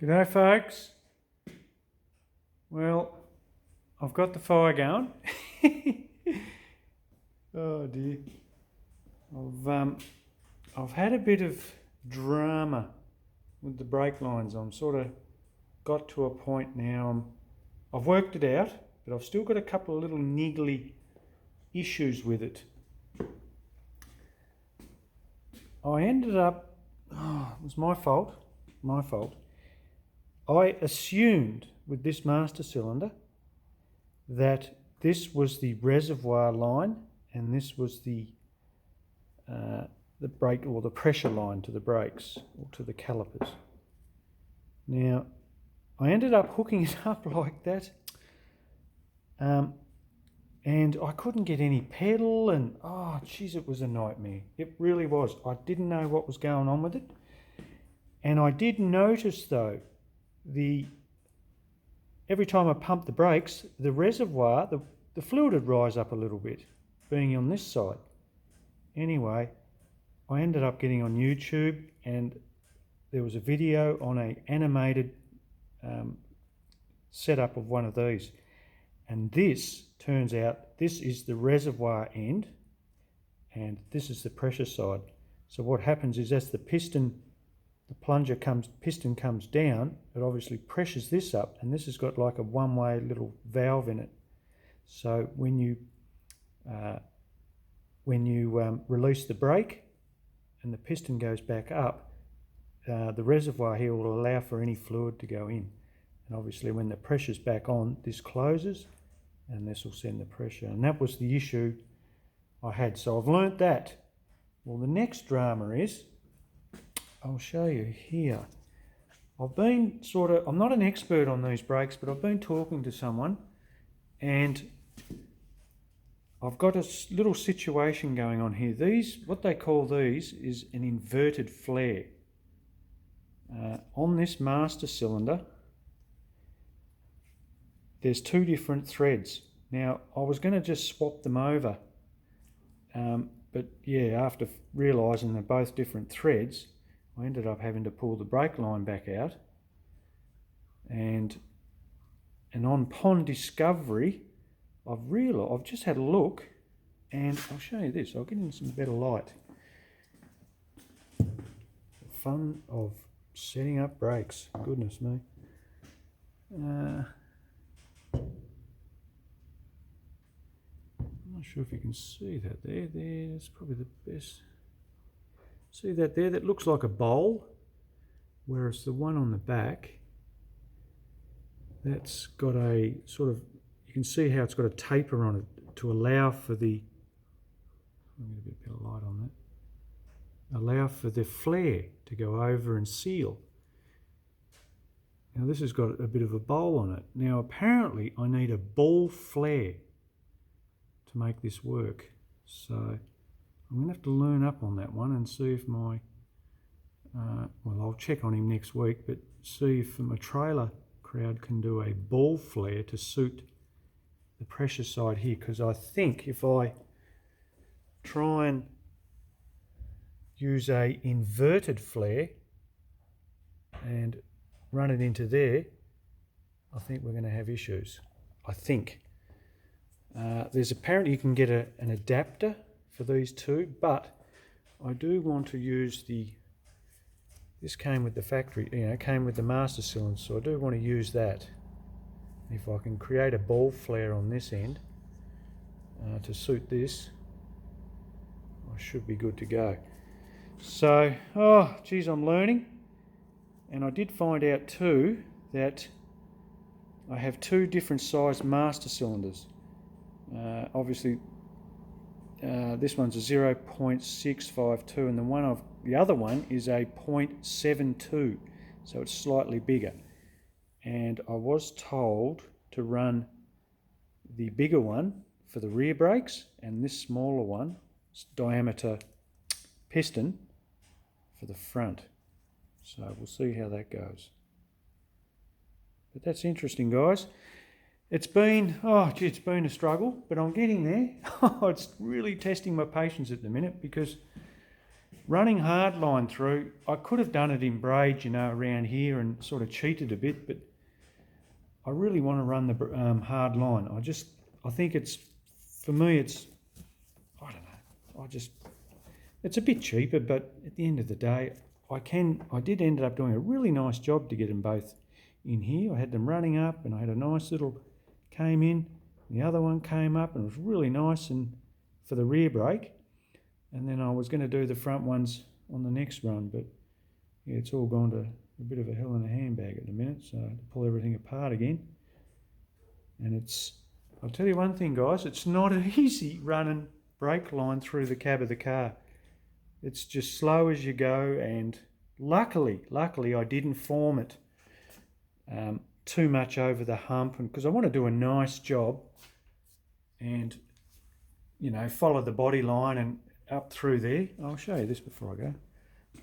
G'day folks. Well, I've got the fire going. Oh dear. I've had a bit of drama with the brake lines. I'm sort of got to a point now. I've worked it out, but I've still got a couple of little niggly issues with it. I ended up, it was my fault. I assumed with this master cylinder that this was the reservoir line and this was the brake or the pressure line to the brakes or to the calipers. Now, I ended up hooking it up like that, and I couldn't get any pedal, and oh geez, it was a nightmare. It really was. I didn't know what was going on with it, and I did notice though, every time I pumped the brakes, the reservoir, the fluid would rise up a little bit, being on this side. Anyway, I ended up getting on YouTube, and there was a video on an animated setup of one of these. And this turns out, this is the reservoir end, and this is the pressure side. So what happens is as the piston comes down, it obviously pressures this up, and this has got like a one-way little valve in it. So when you release the brake and the piston goes back up, the reservoir here will allow for any fluid to go in. And obviously when the pressure's back on, this closes and this will send the pressure. And that was the issue I had. So I've learnt that. Well, the next drama is, I'll show you here. I'm not an expert on these brakes, but I've been talking to someone, and I've got a little situation going on here. What they call these is an inverted flare. On this master cylinder, there's two different threads. Now, I was going to just swap them over, but yeah, after realising they're both different threads, I ended up having to pull the brake line back out, and on discovery, I've just had a look, and I'll show you this. I'll get in some better light. The fun of setting up brakes, goodness me. I'm not sure if you can see that there. That's probably the best. See that there? That looks like a bowl, whereas the one on the back, that's got a sort of, you can see how it's got a taper on it to allow for the, I'm going to get a bit of light on that, allow for the flare to go over and seal. Now this has got a bit of a bowl on it. Now apparently I need a ball flare to make this work. So I'm going to have to learn up on that one and see if my, well, I'll check on him next week, but see if my trailer crowd can do a ball flare to suit the pressure side here, because I think if I try and use a inverted flare and run it into there, I think we're going to have issues. I think. There's apparently you can get an adapter for these two, but I do want to use this came with the factory, came with the master cylinder, so I do want to use that. If I can create a ball flare on this end to suit this, I should be good to go. So, oh geez, I'm learning, and I did find out too that I have two different sized master cylinders. Obviously this one's a 0.652 and the other one is a 0.72, so it's slightly bigger. And I was told to run the bigger one for the rear brakes and this smaller one, diameter piston, for the front. So we'll see how that goes. But that's interesting, guys. It's been a struggle, but I'm getting there. It's really testing my patience at the minute, because running hard line through, I could have done it in braid, you know, around here and sort of cheated a bit, but I really want to run the hard line. I think it's, for me, it's, I don't know, it's a bit cheaper, but at the end of the day, I did end up doing a really nice job to get them both in here. I had them running up and I had a nice little, came in, the other one came up and it was really nice and for the rear brake. And then I was going to do the front ones on the next run, but yeah, it's all gone to a bit of a hell in a handbag at the minute, so I had to pull everything apart again. And I'll tell you one thing, guys, it's not easy running brake line through the cab of the car. It's just slow as you go, and luckily I didn't form it too much over the hump, and because I want to do a nice job and, you know, follow the body line and up through there. I'll show you this before I go.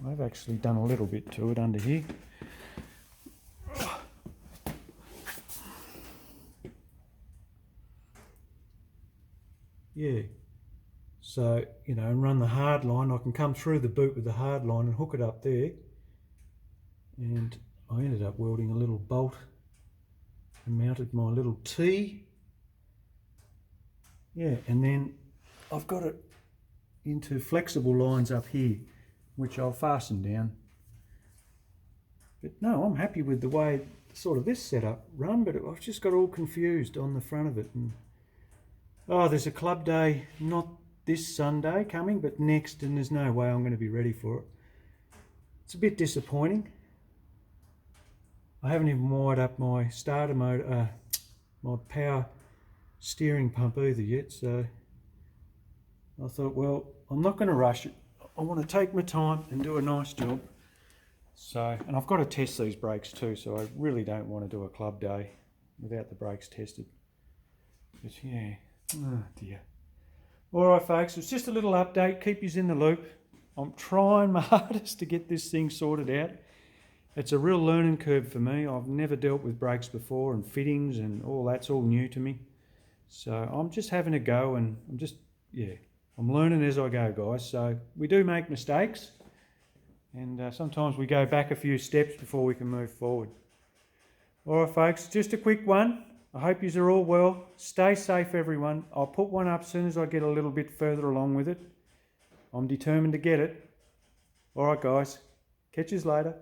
I've actually done a little bit to it under here. Yeah, so, you know, and run the hard line. I can come through the boot with the hard line and hook it up there. And I ended up welding a little bolt and mounted my little T. Yeah, and then I've got it into flexible lines up here, which I'll fasten down. But no, I'm happy with the way sort of this setup run, but I've just got all confused on the front of it. And oh, there's a club day, not this Sunday coming, but next, and there's no way I'm going to be ready for it. It's a bit disappointing. I haven't even wired up my starter motor, my power steering pump either yet, so I thought, well, I'm not going to rush it. I want to take my time and do a nice job. So, and I've got to test these brakes too, so I really don't want to do a club day without the brakes tested. But yeah, oh dear. All right, folks, it's just a little update, keep you in the loop. I'm trying my hardest to get this thing sorted out. It's a real learning curve for me. I've never dealt with brakes before, and fittings and all that's all new to me. So I'm just having a go, and I'm learning as I go, guys. So we do make mistakes, and sometimes we go back a few steps before we can move forward. All right, folks, just a quick one. I hope you are all well. Stay safe, everyone. I'll put one up as soon as I get a little bit further along with it. I'm determined to get it. All right, guys. Catch you later.